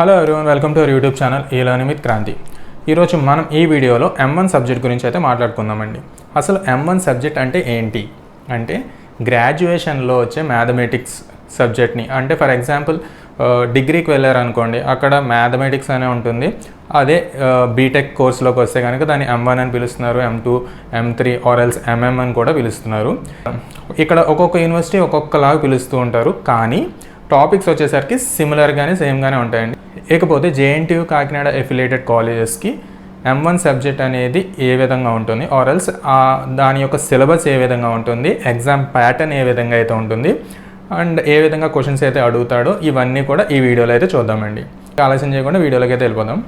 Hello everyone, welcome to our YouTube channel ఈ learning with Kranti. ఈరోజు మనం ఈ వీడియోలో M1 సబ్జెక్ట్ గురించి అయితే మాట్లాడుకుందామండి. అసలు M1 సబ్జెక్ట్ అంటే ఏంటి అంటే గ్రాడ్యుయేషన్లో వచ్చే మ్యాథమెటిక్స్ సబ్జెక్ట్ని, అంటే ఫర్ ఎగ్జాంపుల్ డిగ్రీకి వెళ్ళారనుకోండి, అక్కడ మ్యాథమెటిక్స్ అనే ఉంటుంది. అదే బీటెక్ కోర్సులోకి వస్తే కనుక దాన్ని M1 అని పిలుస్తున్నారు, M2, M3 or else MM అని కూడా పిలుస్తున్నారు. ఇక్కడ ఒక్కొక్క యూనివర్సిటీ ఒక్కొక్కలాగా పిలుస్తూ ఉంటారు, కానీ టాపిక్స్ వచ్చేసరికి సిమిలర్గానే సేమ్గానే ఉంటాయండి. ఇకపోతే JNTU కాకినాడ ఎఫిలియేటెడ్ కాలేజెస్కి M1 సబ్జెక్ట్ అనేది ఏ విధంగా ఉంటుంది ఆర్ ఎల్స్ దాని యొక్క సిలబస్ ఏ విధంగా ఉంటుంది, ఎగ్జామ్ ప్యాటర్న్ ఏ విధంగా అయితే ఉంటుంది అండ్ ఏ విధంగా క్వశ్చన్స్ అయితే అడుగుతాడో ఇవన్నీ కూడా ఈ వీడియోలో అయితే చూద్దామండి. ఆలస్యం చేయకుండా వీడియోలోకి అయితే వెళ్ళిపోదాం.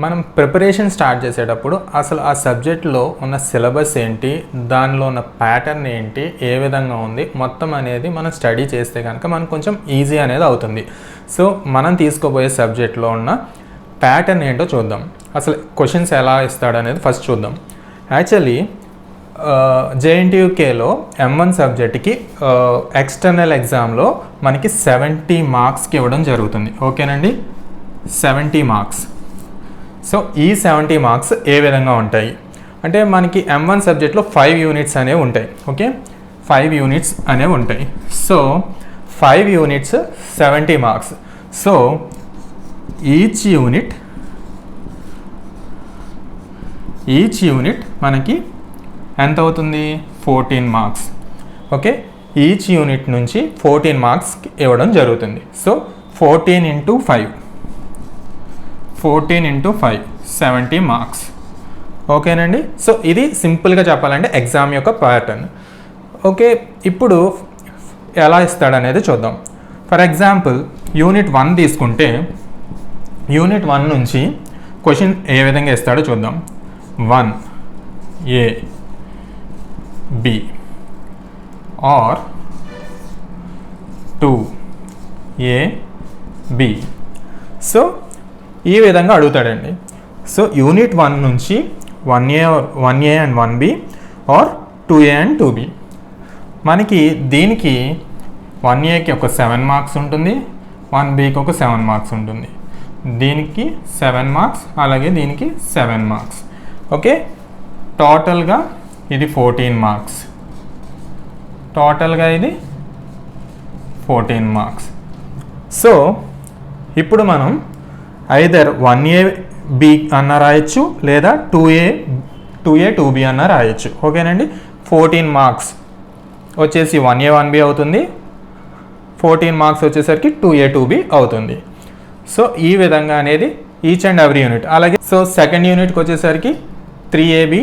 మనం ప్రిపరేషన్ స్టార్ట్ చేసేటప్పుడు అసలు ఆ సబ్జెక్ట్లో ఉన్న సిలబస్ ఏంటి, దానిలో ఉన్న ప్యాటర్న్ ఏంటి, ఏ విధంగా ఉంది మొత్తం అనేది మనం స్టడీ చేస్తే కనుక మనకు కొంచెం ఈజీ అనేది అవుతుంది. సో మనం తీసుకోబోయే సబ్జెక్ట్లో ఉన్న ప్యాటర్న్ ఏంటో చూద్దాం. అసలు క్వశ్చన్స్ ఎలా ఇస్తాడనేది ఫస్ట్ చూద్దాం. యాక్చువల్లీ JNTUKలో M1 సబ్జెక్ట్కి ఎక్స్టర్నల్ ఎగ్జామ్లో మనకి 70 మార్క్స్కి ఇవ్వడం జరుగుతుంది. ఓకేనండి, 70 మార్క్స్. సో ఈ 70 మార్క్స్ ఏ విధంగా ఉంటాయి అంటే మనకి M1 సబ్జెక్ట్లో 5 యూనిట్స్ అనేవి ఉంటాయి. ఓకే, 5 యూనిట్స్ అనేవి ఉంటాయి. So 5 units 70 marks. So each unit మనకి ఎంత అవుతుంది, 14 మార్క్స్. ఓకే, ఈచ్ యూనిట్ నుంచి 14 మార్క్స్ ఇవ్వడం జరుగుతుంది. So 14 into 5 70 marks. ఓకేనండి, సో ఇది సింపుల్గా చెప్పాలంటే ఎగ్జామ్ యొక్క ప్యాటర్న్. ఓకే, ఇప్పుడు ఎలా ఇస్తాడనేది చూద్దాం. ఫర్ ఎగ్జాంపుల్ యూనిట్ 1 తీసుకుంటే యూనిట్ 1 నుంచి క్వశ్చన్ ఏ విధంగా ఇస్తాడో చూద్దాం. 1A B are 2A B. So ఈ విధంగా అడుగుతాడండి. సో యూనిట్ 1 నుంచి 1A and 1B are 2A and 2B. మనకి దీనికి 1Aకి ఒక 7 మార్క్స్ ఉంటుంది, 1Bకి ఒక 7 మార్క్స్ ఉంటుంది, దీనికి 7 మార్క్స్, అలాగే దీనికి 7 మార్క్స్. ఓకే, టోటల్గా ఇది 14 మార్క్స్. ఇది 14 మార్క్స్. సో ఇప్పుడు మనం ఐదర్ 1AB అన్న రాయొచ్చు లేదా 2A 2B అన్న రాయొచ్చు. ఓకేనండి, 14 మార్క్స్ వచ్చేసి 1A 1B అవుతుంది, 14 మార్క్స్ వచ్చేసరికి 2A 2B అవుతుంది. సో ఈ విధంగా అనేది ఈచ్ అండ్ ఎవ్రీ యూనిట్. అలాగే సో సెకండ్ యూనిట్కి వచ్చేసరికి 3AB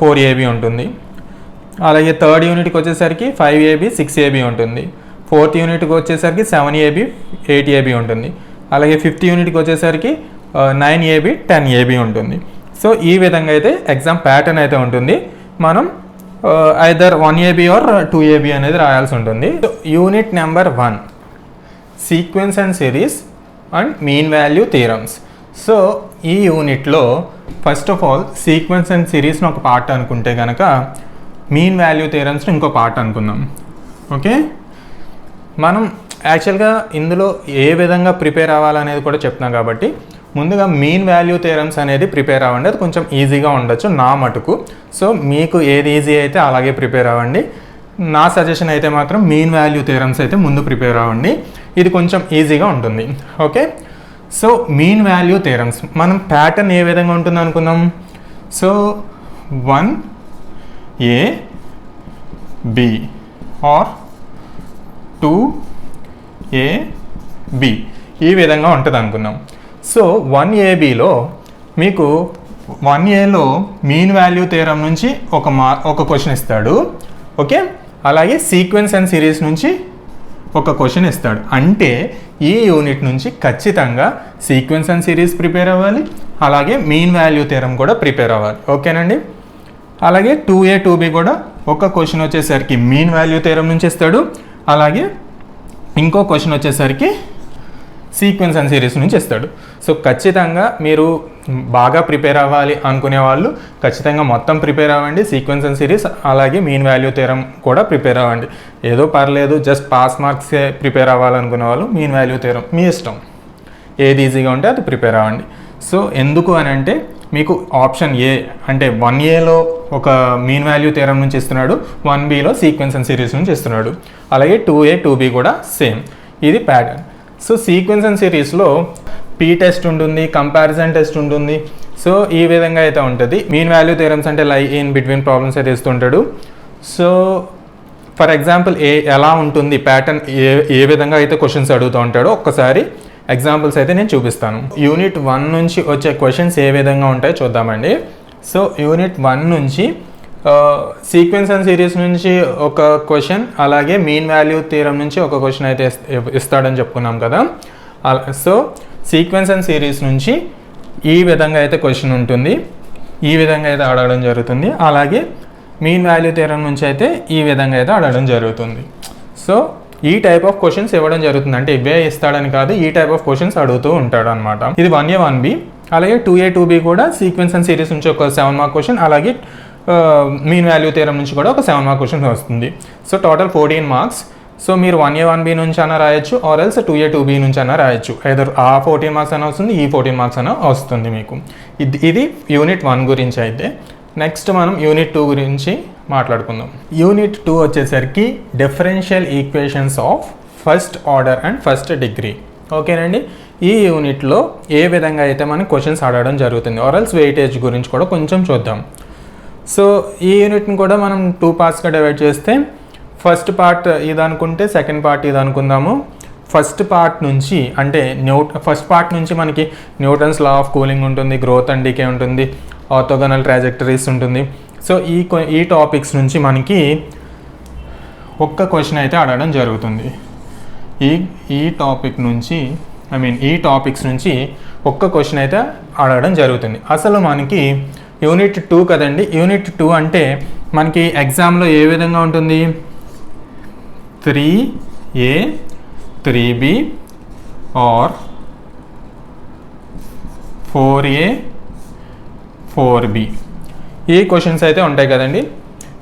4AB ఉంటుంది, అలాగే థర్డ్ యూనిట్కి వచ్చేసరికి 5AB 6AB ఉంటుంది, ఫోర్త్ యూనిట్కి వచ్చేసరికి 7AB 8AB ఉంటుంది, అలాగే ఫిఫ్త్ యూనిట్కి వచ్చేసరికి 9AB 10AB ఉంటుంది. సో ఈ విధంగా అయితే ఎగ్జామ్ ప్యాటర్న్ అయితే ఉంటుంది. మనం ఐదర్ 1AB ఆర్ 2AB అనేది రాయాల్సి ఉంటుంది. Unit number 1 sequence and series and mean value theorems. So ఈ యూనిట్లో first of all sequence and సిరీస్ని ఒక పార్ట్ అనుకుంటే కనుక మీన్ వాల్యూ థియరమ్స్ని ఇంకో పార్ట్ అనుకుందాం. ఓకే, మనం యాక్చువల్గా ఇందులో ఏ విధంగా ప్రిపేర్ అవ్వాలనేది కూడా చెప్తున్నాం కాబట్టి ముందుగా మీన్ వాల్యూ థియరమ్స్ అనేది ప్రిపేర్ అవ్వండి. అది కొంచెం ఈజీగా ఉండొచ్చు నా మటుకు. సో మీకు ఏది ఈజీ అయితే అలాగే ప్రిపేర్ అవ్వండి. నా సజెషన్ అయితే మాత్రం మీన్ వాల్యూ థియరమ్స్ అయితే ముందు ప్రిపేర్ అవ్వండి, ఇది కొంచెం ఈజీగా ఉంటుంది. Okay, so mean value theorems మనం ప్యాటర్న్ ఏ విధంగా ఉంటుంది అనుకుందాం. సో 1AB ఆర్ 2AB ఈ విధంగా ఉంటుంది అనుకుందాం. సో 1ABలో మీకు 1Aలో మీన్ వాల్యూ థియరమ్ నుంచి ఒక క్వశ్చన్ ఇస్తాడు. ఓకే, అలాగే సీక్వెన్స్ అండ్ సిరీస్ నుంచి ఒక క్వశ్చన్ ఇస్తాడు. అంటే ఈ యూనిట్ నుంచి ఖచ్చితంగా సీక్వెన్స్ అండ్ సిరీస్ ప్రిపేర్ అవ్వాలి, అలాగే మీన్ వాల్యూ థియరమ్ కూడా ప్రిపేర్ అవ్వాలి. ఓకేనండి, అలాగే 2A 2B కూడా ఒక క్వశ్చన్ వచ్చేసరికి మీన్ వాల్యూ థియరమ్ నుంచి ఇస్తాడు, అలాగే ఇంకో క్వశ్చన్ వచ్చేసరికి సీక్వెన్స్ అండ్ సిరీస్ నుంచి ఇస్తాడు. సో ఖచ్చితంగా మీరు బాగా ప్రిపేర్ అవ్వాలి అనుకునే వాళ్ళు ఖచ్చితంగా మొత్తం ప్రిపేర్ అవ్వండి, సీక్వెన్స్ అండ్ సిరీస్ అలాగే మీన్ వాల్యూ థియరమ్ కూడా ప్రిపేర్ అవ్వండి. ఏదో పర్లేదు జస్ట్ పాస్ మార్క్సే ప్రిపేర్ అవ్వాలనుకునే వాళ్ళు మీన్ వాల్యూ థియరమ్ మీ ఇష్టం. ఏది ఈజీగా ఉంటే అది ప్రిపేర్ అవ్వండి. సో ఎందుకు అని అంటే మీకు ఆప్షన్ ఏ అంటే 1Aలో ఒక మీన్ వాల్యూ థియరం నుంచి ఇస్తున్నాడు, 1Bలో సీక్వెన్స్ అండ్ సిరీస్ నుంచి ఇస్తున్నాడు. అలాగే 2A 2B కూడా సేమ్, ఇది ప్యాటర్న్. సో సీక్వెన్స్ అండ్ సిరీస్లో పీ టెస్ట్ ఉంటుంది, కంపారిజన్ టెస్ట్ ఉంటుంది. సో ఈ విధంగా అయితే ఉంటుంది. మీన్ వాల్యూ థియరమ్స్ అంటే లై ఇన్ బిట్వీన్ ప్రాబ్లమ్స్ అయితే ఇస్తుంటాడు. సో ఫర్ ఎగ్జాంపుల్ ఎలా ఉంటుంది ప్యాటర్న్, ఏ విధంగా అయితే క్వశ్చన్స్ అడుగుతూ ఉంటాడో ఒక్కసారి ఎగ్జాంపుల్స్ అయితే నేను చూపిస్తాను. యూనిట్ 1 నుంచి వచ్చే క్వశ్చన్స్ ఏ విధంగా ఉంటాయో చూద్దామండి. సో యూనిట్ 1 నుంచి సీక్వెన్స్ అండ్ సిరీస్ నుంచి ఒక క్వశ్చన్, అలాగే మీన్ వాల్యూ థియరం నుంచి ఒక క్వశ్చన్ అయితే ఇస్తాడని చెప్పుకున్నాం కదా. సో సీక్వెన్స్ అండ్ సిరీస్ నుంచి ఈ విధంగా అయితే క్వశ్చన్ ఉంటుంది, ఈ విధంగా అయితే అడగడం జరుగుతుంది. అలాగే మీన్ వాల్యూ థియరం నుంచి అయితే ఈ విధంగా అయితే అడగడం జరుగుతుంది. సో ఈ టైప్ ఆఫ్ క్వశ్చన్స్ ఇవ్వడం జరుగుతుంది. అంటే ఇవే ఇస్తాడని కాదు, ఈ టైప్ ఆఫ్ క్వశ్చన్స్ అడుగుతూ ఉంటాడు అనమాట. ఇది 1A 1B. అలాగే 2A 2B కూడా సీక్వెన్స్ అండ్ సిరీస్ నుంచి ఒక 7 మార్క్ క్వశ్చన్, అలాగే మీన్ వాల్యూ థియరం నుంచి కూడా ఒక 7 మార్క్ క్వశ్చన్ వస్తుంది. So total 14 marks. సో మీరు 1A 1B నుంచి అయినా రాయొచ్చు, ఆర్ ఎల్స్ 2A 2B నుంచి అయినా రాయొచ్చు. ఐదర్ ఆ 14 మార్క్స్ అయినా వస్తుంది, ఈ 14 మార్క్స్ అయినా వస్తుంది మీకు. ఇది యూనిట్ 1 గురించి అయితే. నెక్స్ట్ మనం యూనిట్ 2 గురించి మాట్లాడుకుందాం. యూనిట్ 2 వచ్చేసరికి differential equations of first order and first degree. ఓకేనండి. ఈ యూనిట్లో ఏ విధంగా అయితే మనకి క్వశ్చన్స్ అడగడం జరుగుతుంది, ఆర్ఎల్స్ వెయిటేజ్ గురించి కూడా కొంచెం చూద్దాం. సో ఈ యూనిట్ని కూడా మనం 2 పార్ట్స్గా డివైడ్ చేస్తే ఫస్ట్ పార్ట్ ఇది అనుకుంటే సెకండ్ పార్ట్ ఇది అనుకుందాము. ఫస్ట్ పార్ట్ నుంచి అంటే ఫస్ట్ పార్ట్ నుంచి మనకి న్యూటన్స్ లా ఆఫ్ కూలింగ్ ఉంటుంది, గ్రోత్ అండ్ డీకే ఉంటుంది, ఆర్థోగోనల్ ట్రాజెక్టరీస్ ఉంటుంది. సో ఈ టాపిక్స్ నుంచి మనకి ఒక్క క్వశ్చన్ అయితే అడగడం జరుగుతుంది. ఈ టాపిక్స్ నుంచి ఒక్క క్వశ్చన్ అయితే అడగడం జరుగుతుంది. అసలు మనకి యూనిట్ 2 కదండి. యూనిట్ 2 అంటే మనకి ఎగ్జామ్లో ఏ విధంగా ఉంటుంది, 3A 3B are 4A 4B ఈ క్వశ్చన్స్ అయితే ఉంటాయి కదండి.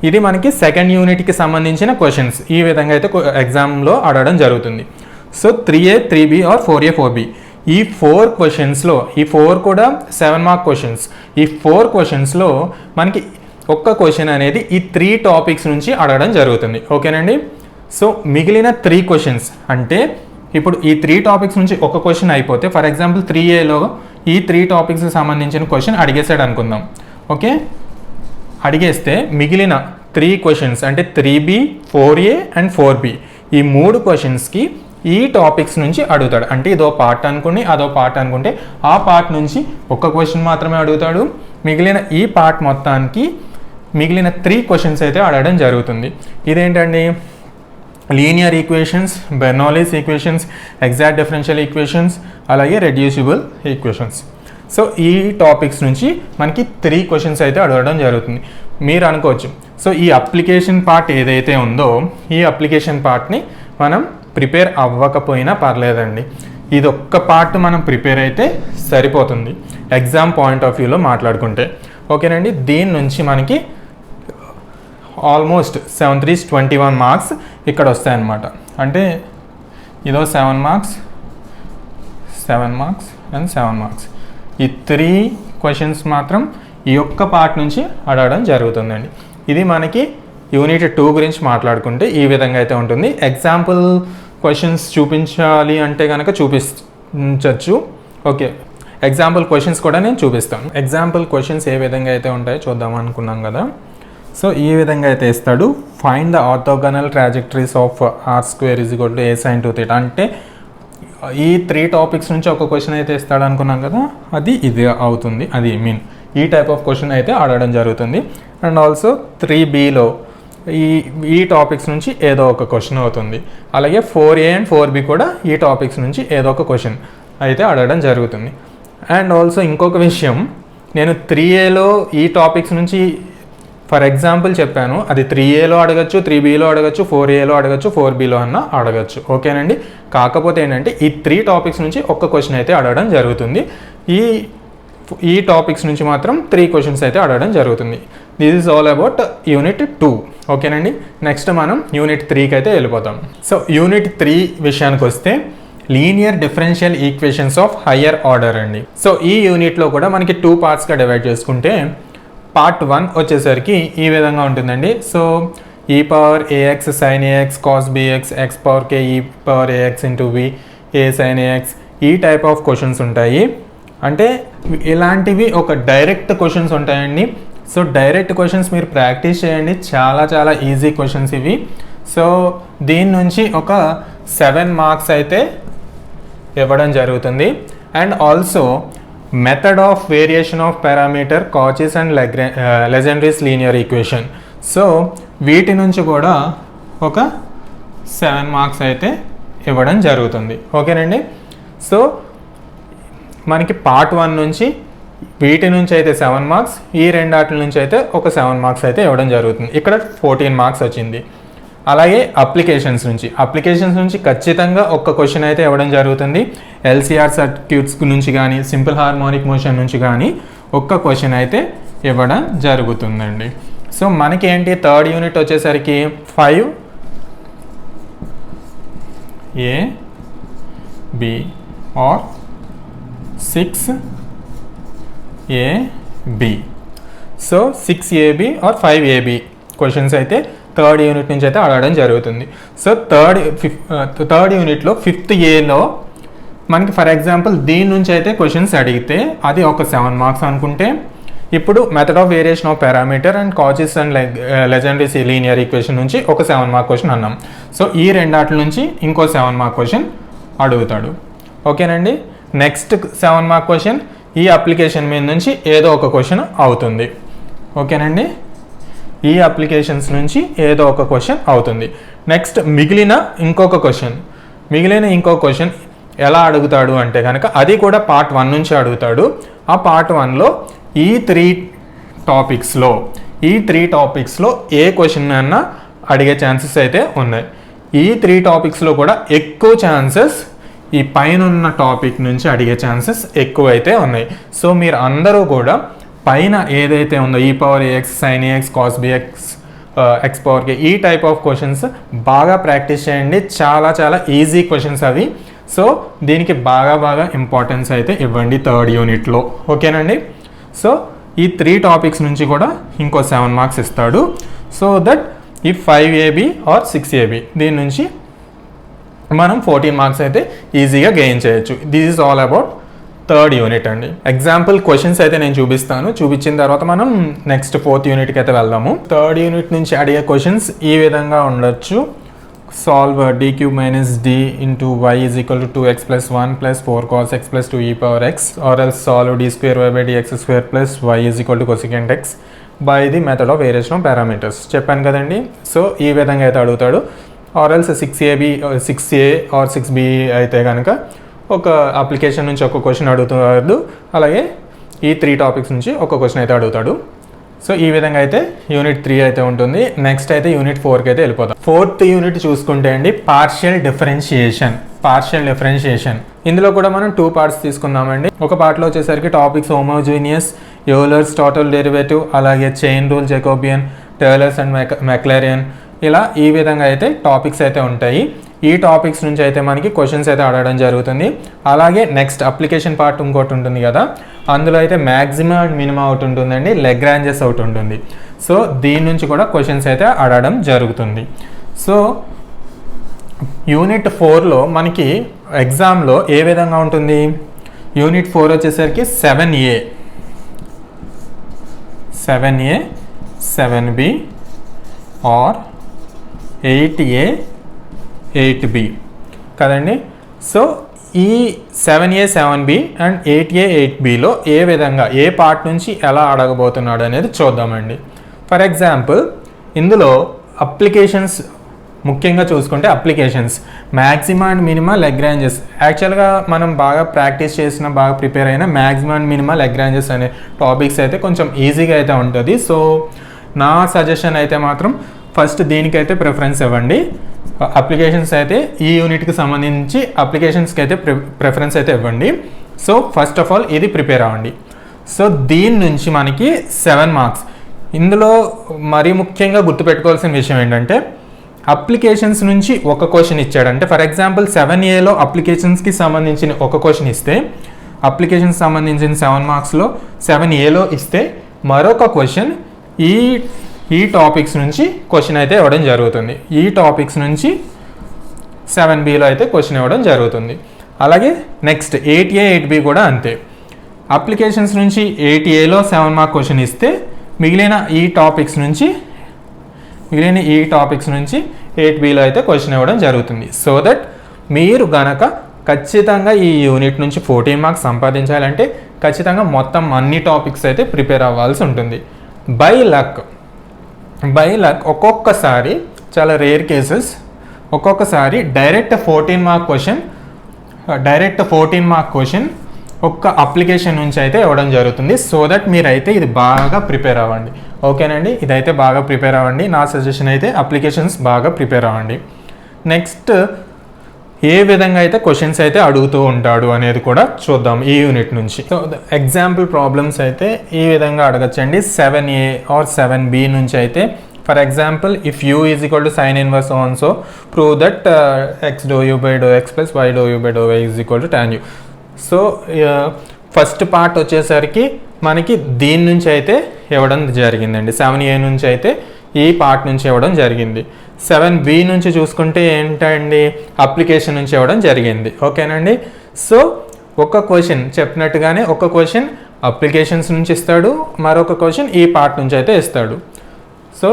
ఇది మనకి సెకండ్ యూనిట్కి సంబంధించిన క్వశ్చన్స్ ఈ విధంగా అయితే ఎగ్జామ్లో అడగడం జరుగుతుంది. So 3A 3B are 4A 4B ఈ 4 క్వశ్చన్స్లో, ఈ 4 కూడా 7 మార్క్ క్వశ్చన్స్. ఈ 4 క్వశ్చన్స్లో మనకి ఒక్క క్వశ్చన్ అనేది ఈ 3 టాపిక్స్ నుంచి అడగడం జరుగుతుంది. ఓకేనండి. సో మిగిలిన 3 క్వశ్చన్స్ అంటే ఇప్పుడు ఈ 3 టాపిక్స్ నుంచి ఒక క్వశ్చన్ అయిపోతే, ఫర్ ఎగ్జాంపుల్ 3Aలో ఈ 3 టాపిక్స్కి సంబంధించిన క్వశ్చన్ అడిగేసాడు అనుకుందాం. ఓకే, అడిగేస్తే మిగిలిన 3 క్వశ్చన్స్ అంటే 3B 4A అండ్ 4B ఈ 3 క్వశ్చన్స్కి ఈ టాపిక్స్ నుంచి అడుగుతాడు. అంటే ఇదో పార్ట్ అనుకుని అదో పార్ట్ అనుకుంటే ఆ పార్ట్ నుంచి ఒక్క క్వశ్చన్ మాత్రమే అడుగుతాడు. మిగిలిన ఈ పార్ట్ మొత్తానికి మిగిలిన 3 క్వశ్చన్స్ అయితే అడగడం జరుగుతుంది. ఇదేంటండి, linear equations, Bernoulli's equations, exact differential equations, అలాగే రెడ్యూసిబుల్ ఈక్వేషన్స్. సో ఈ టాపిక్స్ నుంచి మనకి 3 క్వశ్చన్స్ అయితే అడగడం జరుగుతుంది. మీరు అనుకోవచ్చు, సో ఈ అప్లికేషన్ పార్ట్ ఏదైతే ఉందో ఈ అప్లికేషన్ పార్ట్ని మనం ప్రిపేర్ అవ్వకపోయినా పర్లేదండి, ఇది ఒక్క పార్ట్ మనం ప్రిపేర్ అయితే సరిపోతుంది ఎగ్జామ్ పాయింట్ ఆఫ్ వ్యూలో మాట్లాడుకుంటే. ఓకేనండి. దీని నుంచి మనకి ఆల్మోస్ట్ 7 3 21 మార్క్స్ ఇక్కడ వస్తాయన్నమాట. అంటే ఇదో 7 మార్క్స్, 7 మార్క్స్ అండ్ 7 మార్క్స్. ఈ 3 క్వశ్చన్స్ మాత్రం ఈ ఒక్క పార్ట్ నుంచి అడగడం జరుగుతుందండి. ఇది మనకి యూనిట్ 2 గురించి మాట్లాడుకుంటే ఈ విధంగా అయితే ఉంటుంది. ఎగ్జాంపుల్ క్వశ్చన్స్ చూపించాలి అంటే కనుక చూపించవచ్చు. ఓకే, ఎగ్జాంపుల్ క్వశ్చన్స్ కూడా నేను చూపిస్తాను. ఎగ్జాంపుల్ క్వశ్చన్స్ ఏ విధంగా అయితే ఉంటాయో చూద్దాం అనుకున్నాం కదా. సో ఈ విధంగా అయితే ఇస్తాడు, find the orthogonal trajectories of r² = a sin 2θ. అంటే ఈ 3 టాపిక్స్ నుంచి ఒక క్వశ్చన్ అయితే ఇస్తాడు అనుకున్నాం కదా, అది ఇది అవుతుంది. అది ఈ టైప్ ఆఫ్ క్వశ్చన్ అయితే అడగడం జరుగుతుంది. అండ్ ఆల్సో 3Bలో ఈ టాపిక్స్ నుంచి ఏదో ఒక క్వశ్చన్ అవుతుంది. అలాగే 4A అండ్ 4B కూడా ఈ టాపిక్స్ నుంచి ఏదో ఒక క్వశ్చన్ అయితే అడగడం జరుగుతుంది. అండ్ ఆల్సో ఇంకొక విషయం, నేను 3Aలో ఈ టాపిక్స్ నుంచి ఫర్ ఎగ్జాంపుల్ చెప్పాను, అది 3Aలో అడగచ్చు, 3Bలో అడగచ్చు, 4Aలో అడగచ్చు, 4Bలో అన్న అడగచ్చు. ఓకేనండి. కాకపోతే ఏంటంటే ఈ 3 టాపిక్స్ నుంచి ఒక్క క్వశ్చన్ అయితే అడగడం జరుగుతుంది. ఈ టాపిక్స్ నుంచి మాత్రం 3 క్వశ్చన్స్ అయితే అడగడం జరుగుతుంది. This is all about unit 2. ఓకేనండి. నెక్స్ట్ మనం యూనిట్ 3కి అయితే వెళ్ళిపోతాం. సో యూనిట్ 3 విషయానికి వస్తే linear differential equations of higher order అండి. సో ఈ యూనిట్లో కూడా మనకి 2 పార్ట్స్గా డివైడ్ చేసుకుంటే పార్ట్ 1 వచ్చేసరికి ఈ విధంగా ఉంటుందండి. So e power ax sin ax cos bx x power k e power ax into v a sin ax ఈ టైప్ ఆఫ్ క్వశ్చన్స్ ఉంటాయి. అంటే ఇలాంటివి ఒక డైరెక్ట్ క్వశ్చన్స్ ఉంటాయండి. సో డైరెక్ట్ క్వశ్చన్స్ మీరు ప్రాక్టీస్ చేయండి, చాలా చాలా ఈజీ క్వశ్చన్స్ ఇవి. సో దీని నుంచి ఒక 7 మార్క్స్ అయితే ఇవ్వడం జరుగుతుంది. And also method of variation of parameter Cauchy's and Legendre's linear equation. So వీటి నుంచి కూడా ఒక 7 మార్క్స్ అయితే ఇవ్వడం జరుగుతుంది. ఓకేనండి. సో మనకి పార్ట్ 1 నుంచి వీటి నుంచి అయితే 7 మార్క్స్, ఈ రెండాటి నుంచి అయితే ఒక 7 మార్క్స్ అయితే ఇవ్వడం జరుగుతుంది. ఇక్కడ 14 మార్క్స్ వచ్చింది. అలాగే అప్లికేషన్స్ నుంచి ఖచ్చితంగా ఒక్క క్వశ్చన్ అయితే ఇవ్వడం జరుగుతుంది. ఎల్సిఆర్ సర్క్యూట్స్ నుంచి కానీ సింపుల్ హార్మోనిక్ మోషన్ నుంచి కానీ ఒక్క క్వశ్చన్ అయితే ఇవ్వడం జరుగుతుందండి. సో మనకి ఏంటి థర్డ్ యూనిట్ వచ్చేసరికి 5AB or 6AB. So 6AB or 5AB questions అయితే థర్డ్ యూనిట్ నుంచి అయితే అడగడం జరుగుతుంది. సో థర్డ్ యూనిట్లో 5th ఏలో మనకి ఫర్ ఎగ్జాంపుల్ దీని నుంచి అయితే క్వశ్చన్స్ అడిగితే అది ఒక 7 మార్క్స్ అనుకుంటే, ఇప్పుడు method of variation of parameter and Cauchy's and Legendre's linear equation నుంచి ఒక 7 మార్క్ క్వశ్చన్ అన్నాం. సో ఈ రెండాటి నుంచి ఇంకో 7 మార్క్ క్వశ్చన్ అడుగుతాడు. ఓకేనండి. నెక్స్ట్ 7 మార్క్ క్వశ్చన్ ఈ అప్లికేషన్ మీద నుంచి ఏదో ఒక క్వశ్చన్ అవుతుంది. ఓకేనండి. ఈ అప్లికేషన్స్ నుంచి ఏదో ఒక క్వశ్చన్ అవుతుంది. నెక్స్ట్ మిగిలిన ఇంకొక క్వశ్చన్ ఎలా అడుగుతాడు అంటే కనుక అది కూడా పార్ట్ 1 నుంచి అడుగుతాడు. ఆ పార్ట్ 1లో ఈ 3 టాపిక్స్లో ఏ క్వశ్చన్ అన్నా అడిగే ఛాన్సెస్ అయితే ఉన్నాయి. ఈ 3 టాపిక్స్లో కూడా ఎక్కువ ఛాన్సెస్ ఈ పైన ఉన్న టాపిక్ నుంచి అడిగే ఛాన్సెస్ ఎక్కువ అయితే ఉన్నాయి. సో మీరు అందరూ కూడా పైన ఏదైతే ఉందో ఈ power ax sin ax cos bx x power k ఈ టైప్ ఆఫ్ క్వశ్చన్స్ బాగా ప్రాక్టీస్ చేయండి. చాలా చాలా ఈజీ క్వశ్చన్స్ అవి. సో దీనికి బాగా ఇంపార్టెన్స్ అయితే ఇవ్వండి థర్డ్ యూనిట్లో. ఓకేనండి. సో ఈ 3 టాపిక్స్ నుంచి కూడా ఇంకో 7 మార్క్స్ ఇస్తాడు. సో దట్ ఈ 5AB ఆర్ 6AB దీని నుంచి మనం 14 మార్క్స్ అయితే ఈజీగా గెయిన్ చేయొచ్చు. This is all about third unit అండి. ఎగ్జాంపుల్ క్వశ్చన్స్ అయితే నేను చూపించిన తర్వాత మనం నెక్స్ట్ 4th యూనిట్కి అయితే వెళ్దాము. థర్డ్ యూనిట్ నుంచి అడిగే క్వశ్చన్స్ ఈ విధంగా ఉండొచ్చు. Solve d³ - d into y is equal to 2x plus 1 plus 4 cos x plus 2e power x, or else solve d²y/dx² plus y is equal to cosecant x by the method of variation of parameters. చెప్పాను కదండి. So ఈ విధంగా అయితే అడుగుతాడు. Or else 6A are 6B అయితే కనుక ఒక application నుంచి ఒక క్వశ్చన్ అడుగుతాడు. అలాగే ఈ 3 టాపిక్స్ నుంచి ఒక క్వశ్చన్ అయితే అడుగుతాడు. సో ఈ విధంగా అయితే యూనిట్ 3 అయితే ఉంటుంది. నెక్స్ట్ అయితే యూనిట్ 4కి అయితే వెళ్ళిపోతాం. 4th యూనిట్ చూసుకుంటే అండి పార్షియల్ డిఫరెన్షియేషన్. ఇందులో కూడా మనం 2 పార్ట్స్ తీసుకుందామండి. ఒక పార్ట్లో వచ్చేసరికి topics homogeneous, Euler's total derivative, అలాగే chain rule, Jacobian, Taylor's and Maclaurin, ఇలా ఈ విధంగా అయితే టాపిక్స్ అయితే ఉంటాయి. ఈ టాపిక్స్ నుంచి అయితే మనకి క్వశ్చన్స్ అయితే అడగడం జరుగుతుంది. అలాగే నెక్స్ట్ అప్లికేషన్ పార్ట్ ఇంకోటి ఉంటుంది కదా, అందులో అయితే మ్యాక్సిమం అండ్ మినిమం ఒకటి ఉంటుందండి, లెగ్రాంజెస్ ఒకటి ఉంటుంది. సో దీని నుంచి కూడా క్వశ్చన్స్ అయితే అడగడం జరుగుతుంది. సో యూనిట్ 4లో మనకి ఎగ్జామ్లో ఏ విధంగా ఉంటుంది, యూనిట్ 4 వచ్చేసరికి 7A, 7B are 8A, 8B కదండి. సో ఈ 7A, 7B అండ్ 8A, 8Bలో ఏ విధంగా ఏ పార్ట్ నుంచి ఎలా అడగబోతున్నాడు అనేది చూద్దామండి. ఫర్ ఎగ్జాంపుల్ ఇందులో అప్లికేషన్స్ ముఖ్యంగా చూసుకుంటే applications maximum and minima Lagrange's, యాక్చువల్గా మనం బాగా ప్రాక్టీస్ చేసిన బాగా ప్రిపేర్ అయిన మ్యాక్సిమం అండ్ మినిమా లెగ్రాంజెస్ అనే టాపిక్స్ అయితే కొంచెం ఈజీగా అయితే ఉంటుంది. సో నా సజెషన్ అయితే మాత్రం ఫస్ట్ దీనికైతే ప్రిఫరెన్స్ ఇవ్వండి. అప్లికేషన్స్ అయితే ఈ యూనిట్కి సంబంధించి అప్లికేషన్స్కి అయితే ప్రిఫరెన్స్ అయితే ఇవ్వండి. సో ఫస్ట్ ఆఫ్ ఆల్ ఇది ప్రిపేర్ అవ్వండి. సో దీని నుంచి మనకి 7 మార్క్స్. ఇందులో మరీ ముఖ్యంగా గుర్తుపెట్టుకోవాల్సిన విషయం ఏంటంటే అప్లికేషన్స్ నుంచి ఒక క్వశ్చన్ ఇచ్చాడు. అంటే ఫర్ ఎగ్జాంపుల్ 7Aలో అప్లికేషన్స్కి సంబంధించిన ఒక క్వశ్చన్ ఇస్తే, అప్లికేషన్స్ సంబంధించిన 7 మార్క్స్లో 7Aలో ఇస్తే మరొక క్వశ్చన్ ఈ టాపిక్స్ నుంచి క్వశ్చన్ అయితే ఇవ్వడం జరుగుతుంది. ఈ టాపిక్స్ నుంచి 7Bలో అయితే క్వశ్చన్ ఇవ్వడం జరుగుతుంది. అలాగే నెక్స్ట్ 8A 8B కూడా అంతే. అప్లికేషన్స్ నుంచి 8Aలో 7 మార్క్ క్వశ్చన్ ఇస్తే మిగిలిన ఈ టాపిక్స్ నుంచి 8Bలో అయితే క్వశ్చన్ ఇవ్వడం జరుగుతుంది. సో దట్ మీరు గనక ఖచ్చితంగా ఈ యూనిట్ నుంచి 14 మార్క్స్ సంపాదించాలంటే ఖచ్చితంగా మొత్తం అన్ని టాపిక్స్ అయితే ప్రిపేర్ అవ్వాల్సి ఉంటుంది. బై లక్ ఒక్కొక్కసారి, చాలా రేర్ కేసెస్, ఒక్కొక్కసారి డైరెక్ట్ 14 మార్క్ క్వశ్చన్ ఒక్క అప్లికేషన్ నుంచి అయితే ఇవ్వడం జరుగుతుంది. సో దట్ మీరైతే ఇది బాగా ప్రిపేర్ అవ్వండి. ఓకేనండి, ఇదైతే బాగా ప్రిపేర్ అవ్వండి. నా సజెషన్ అయితే అప్లికేషన్స్ బాగా ప్రిపేర్ అవ్వండి. నెక్స్ట్ ఏ విధంగా అయితే క్వశ్చన్స్ అయితే అడుగుతూ ఉంటాడు అనేది కూడా చూద్దాం ఈ యూనిట్ నుంచి. సో ఎగ్జాంపుల్ ప్రాబ్లమ్స్ అయితే ఈ విధంగా అడగచ్చండి. 7A ఆర్ 7B నుంచి అయితే for example if u is equal to sine inverse on so prove that x dou u by dou x plus y dou u by dou y is equal to tan u. So first part వచ్చేసరికి మనకి దీని నుంచి అయితే ఇవ్వడం జరిగిందండి. 7A నుంచి అయితే ఈ పార్ట్ నుంచి ఇవ్వడం జరిగింది. 7B నుంచి చూసుకుంటే ఏంటండి, అప్లికేషన్ నుంచి ఇవ్వడం జరిగింది. ఓకేనండి, సో ఒక క్వశ్చన్ చెప్పినట్టుగానే ఒక క్వశ్చన్ అప్లికేషన్స్ నుంచి ఇస్తాడు, మరొక క్వశ్చన్ ఈ పార్ట్ నుంచి అయితే ఇస్తాడు. సో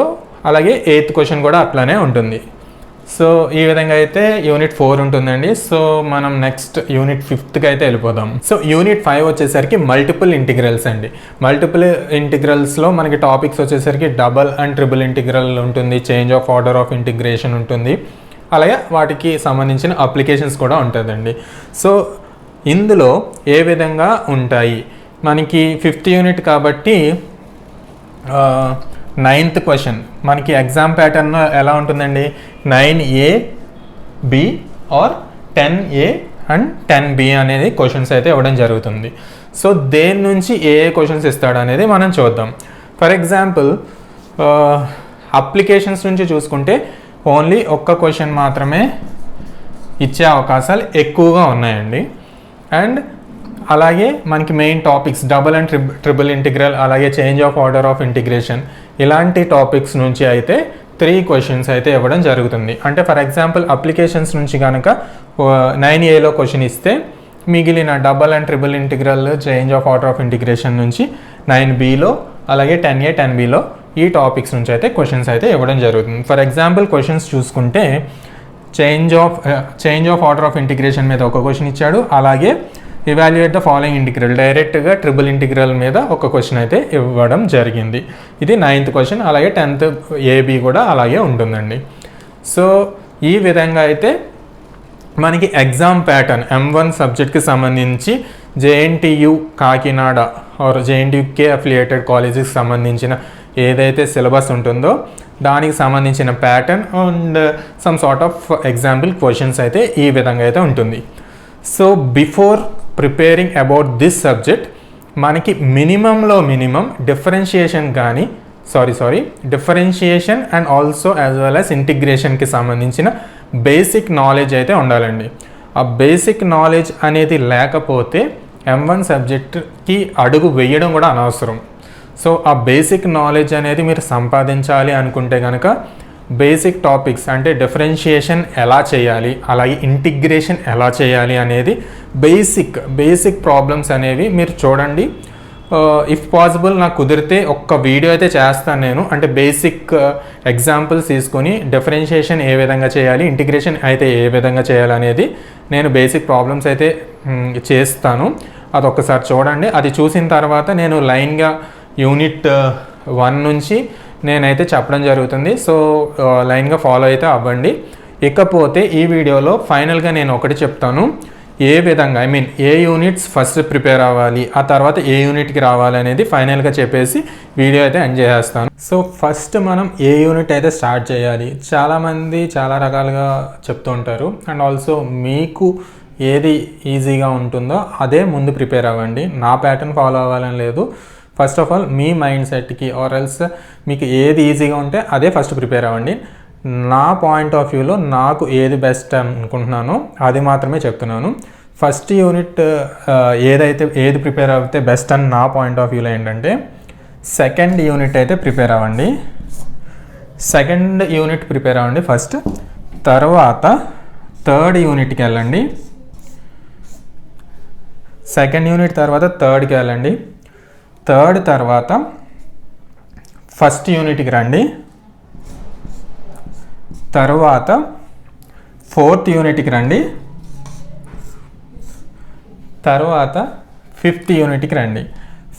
అలాగే 8th క్వశ్చన్ కూడా అట్లానే ఉంటుంది. సో ఈ విధంగా అయితే యూనిట్ 4 ఉంటుందండి. సో మనం నెక్స్ట్ యూనిట్ 5కి అయితే వెళ్ళిపోదాం. సో యూనిట్ 5 వచ్చేసరికి మల్టిపుల్ ఇంటిగ్రల్స్ అండి. మల్టిపుల్ ఇంటిగ్రల్స్లో మనకి టాపిక్స్ వచ్చేసరికి డబల్ అండ్ ట్రిపుల్ ఇంటిగ్రల్ ఉంటుంది, change of order of integration ఉంటుంది, అలాగే వాటికి సంబంధించిన అప్లికేషన్స్ కూడా ఉంటుందండి. సో ఇందులో ఏ విధంగా ఉంటాయి, మనకి 5th యూనిట్ కాబట్టి 9th క్వశ్చన్ మనకి ఎగ్జామ్ ప్యాటర్న్ ఎలా ఉంటుందండి, 9AB are 10A and 10B అనేది క్వశ్చన్స్ అయితే ఇవ్వడం జరుగుతుంది. సో దేని నుంచి ఏ క్వశ్చన్స్ ఇస్తాడు అనేది మనం చూద్దాం. ఫర్ ఎగ్జాంపుల్ అప్లికేషన్స్ నుంచి చూసుకుంటే ఓన్లీ ఒక్క క్వశ్చన్ మాత్రమే ఇచ్చే అవకాశాలు ఎక్కువగా ఉన్నాయండి. అండ్ అలాగే మనకి main topics double and triple integral, అలాగే change of order of integration, ఇలాంటి టాపిక్స్ నుంచి అయితే 3 క్వశ్చన్స్ అయితే ఇవ్వడం జరుగుతుంది. అంటే ఫర్ ఎగ్జాంపుల్ అప్లికేషన్స్ నుంచి కనుక 9Aలో క్వశ్చన్ ఇస్తే మిగిలిన double and triple integral, change of order of integration నుంచి 9Bలో, అలాగే 10A 10Bలో ఈ టాపిక్స్ నుంచి అయితే క్వశ్చన్స్ అయితే ఇవ్వడం జరుగుతుంది. ఫర్ ఎగ్జాంపుల్ క్వశ్చన్స్ చూసుకుంటే change of order of integration మీద ఒక క్వశ్చన్ ఇచ్చాడు, అలాగే ఇవాల్యుయేట్ ద ఫాలోయింగ్ ఇంటిగ్రల్, డైరెక్ట్గా ట్రిపుల్ ఇంటిగ్రల్ మీద ఒక క్వశ్చన్ అయితే ఇవ్వడం జరిగింది. ఇది 9th క్వశ్చన్. అలాగే 10th AB కూడా అలాగే ఉంటుందండి. సో ఈ విధంగా అయితే మనకి ఎగ్జామ్ ప్యాటర్న్ M1 సబ్జెక్ట్కి సంబంధించి JNTU Kakinada or JNTUK affiliated కాలేజెస్కి సంబంధించిన ఏదైతే సిలబస్ ఉంటుందో దానికి సంబంధించిన pattern and some sort of example questions అయితే ఈ విధంగా అయితే ఉంటుంది. So before preparing about this subject మనకి మినిమంలో minimum differentiation and also as well as ఇంటిగ్రేషన్కి సంబంధించిన బేసిక్ నాలెడ్జ్ అయితే ఉండాలండి. ఆ బేసిక్ నాలెడ్జ్ అనేది లేకపోతే M1 సబ్జెక్ట్కి అడుగు వేయడం కూడా అనవసరం. సో ఆ బేసిక్ నాలెడ్జ్ అనేది మీరు సంపాదించాలి అనుకుంటే కనుక బేసిక్ టాపిక్స్ అంటే డిఫరెన్షియేషన్ ఎలా చేయాలి, అలాగే ఇంటిగ్రేషన్ ఎలా చేయాలి అనేది బేసిక్ ప్రాబ్లమ్స్ అనేవి మీరు చూడండి. ఇఫ్ పాసిబుల్ నాకు కుదిరితే ఒక్క వీడియో అయితే చేస్తాను నేను, అంటే బేసిక్ ఎగ్జాంపుల్స్ తీసుకొని డిఫరెన్షియేషన్ ఏ విధంగా చేయాలి, ఇంటిగ్రేషన్ అయితే ఏ విధంగా చేయాలి అనేది నేను బేసిక్ ప్రాబ్లమ్స్ అయితే చేస్తాను. అది ఒక్కసారి చూడండి. అది చూసిన తర్వాత నేను లైన్గా యూనిట్ 1 నుంచి నేనైతే చెప్పడం జరుగుతుంది. సో లైన్గా ఫాలో అయితే అవ్వండి. ఇకపోతే ఈ వీడియోలో ఫైనల్గా నేను ఒకటి చెప్తాను, ఏ విధంగా ఏ యూనిట్స్ ఫస్ట్ ప్రిపేర్ అవ్వాలి, ఆ తర్వాత ఏ యూనిట్కి రావాలి అనేది ఫైనల్గా చెప్పేసి వీడియో అయితే ఎండ్ చేసేస్తాను. సో ఫస్ట్ మనం ఏ యూనిట్ అయితే స్టార్ట్ చేయాలి, చాలామంది చాలా రకాలుగా చెప్తూ ఉంటారు. అండ్ ఆల్సో మీకు ఏది ఈజీగా ఉంటుందో అదే ముందు ప్రిపేర్ అవ్వండి. నా ప్యాటర్న్ ఫాలో అవ్వాలని లేదు. First of all me mind సెట్కి ఆర్ ఎల్స్ మీకు ఏది ఈజీగా ఉంటే అదే ఫస్ట్ ప్రిపేర్ అవ్వండి. నా పాయింట్ ఆఫ్ వ్యూలో నాకు ఏది బెస్ట్ అనుకుంటున్నానో అది మాత్రమే చెప్తున్నాను. ఫస్ట్ యూనిట్ ఏది ప్రిపేర్ అయితే బెస్ట్ అని నా పాయింట్ ఆఫ్ వ్యూలో ఏంటంటే సెకండ్ యూనిట్ అయితే ప్రిపేర్ అవ్వండి. సెకండ్ యూనిట్ ప్రిపేర్ అవ్వండి ఫస్ట్. తర్వాత థర్డ్ యూనిట్కి వెళ్ళండి. సెకండ్ యూనిట్ తర్వాత థర్డ్కి వెళ్ళండి. థర్డ్ తర్వాత ఫస్ట్ యూనిట్కి రండి. తర్వాత ఫోర్త్ యూనిట్కి రండి. తర్వాత ఫిఫ్త్ యూనిట్కి రండి.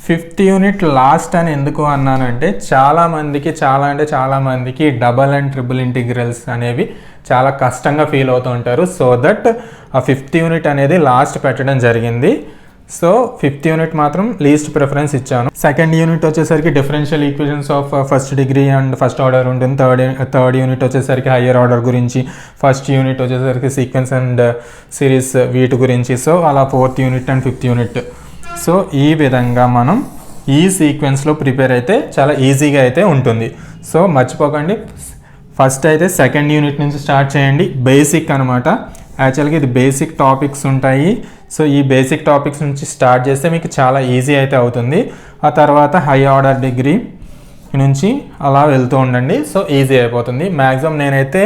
ఫిఫ్త్ యూనిట్ లాస్ట్ అని ఎందుకు అన్నానంటే చాలామందికి డబల్ అండ్ ట్రిపుల్ ఇంటిగ్రల్స్ అనేవి చాలా కష్టంగా ఫీల్ అవుతూ ఉంటారు. సో దట్ ఆ ఫిఫ్త్ యూనిట్ అనేది లాస్ట్ పెట్టడం జరిగింది. సో ఫిఫ్త్ యూనిట్ మాత్రం లీస్ట్ ప్రిఫరెన్స్ ఇచ్చాను. సెకండ్ యూనిట్ వచ్చేసరికి differential equations of first degree and first order ఉంటుంది. థర్డ్ యూనిట్ వచ్చేసరికి హయ్యర్ ఆర్డర్ గురించి, ఫస్ట్ యూనిట్ వచ్చేసరికి సీక్వెన్స్ అండ్ సిరీస్ వీటి గురించి. సో అలా fourth unit and fifth unit. So ఈ విధంగా మనం ఈ సీక్వెన్స్లో ప్రిపేర్ అయితే చాలా ఈజీగా అయితే ఉంటుంది. సో మర్చిపోకండి, ఫస్ట్ అయితే సెకండ్ యూనిట్ నుంచి స్టార్ట్ చేయండి. బేసిక్ అనమాట, యాక్చువల్గా ఇది బేసిక్ టాపిక్స్ ఉంటాయి. సో ఈ బేసిక్ టాపిక్స్ నుంచి స్టార్ట్ చేస్తే మీకు చాలా ఈజీ అయితే అవుతుంది. ఆ తర్వాత హై ఆర్డర్ డిగ్రీ నుంచి అలా వెళ్తూ ఉండండి. సో ఈజీ అయిపోతుంది. మ్యాక్సిమం నేనైతే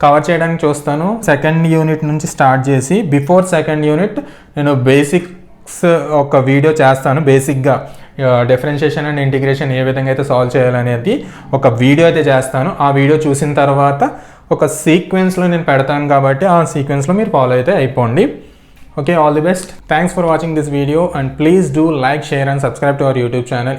కవర్ చేయడానికి చూస్తాను. సెకండ్ యూనిట్ నుంచి స్టార్ట్ చేసి బిఫోర్ సెకండ్ యూనిట్ నేను బేసిక్స్ ఒక వీడియో చేస్తాను. బేసిక్గా డిఫరెన్షియేషన్ అండ్ ఇంటిగ్రేషన్ ఏ విధంగా అయితే సాల్వ్ చేయాలనేది ఒక వీడియో అయితే చేస్తాను. ఆ వీడియో చూసిన తర్వాత ఒక సీక్వెన్స్లో నేను పెడతాను కాబట్టి ఆ సీక్వెన్స్లో మీరు ఫాలో అయితే అయిపోండి. Okay, all the best. Thanks for watching this video and please do like, share and subscribe to our YouTube channel.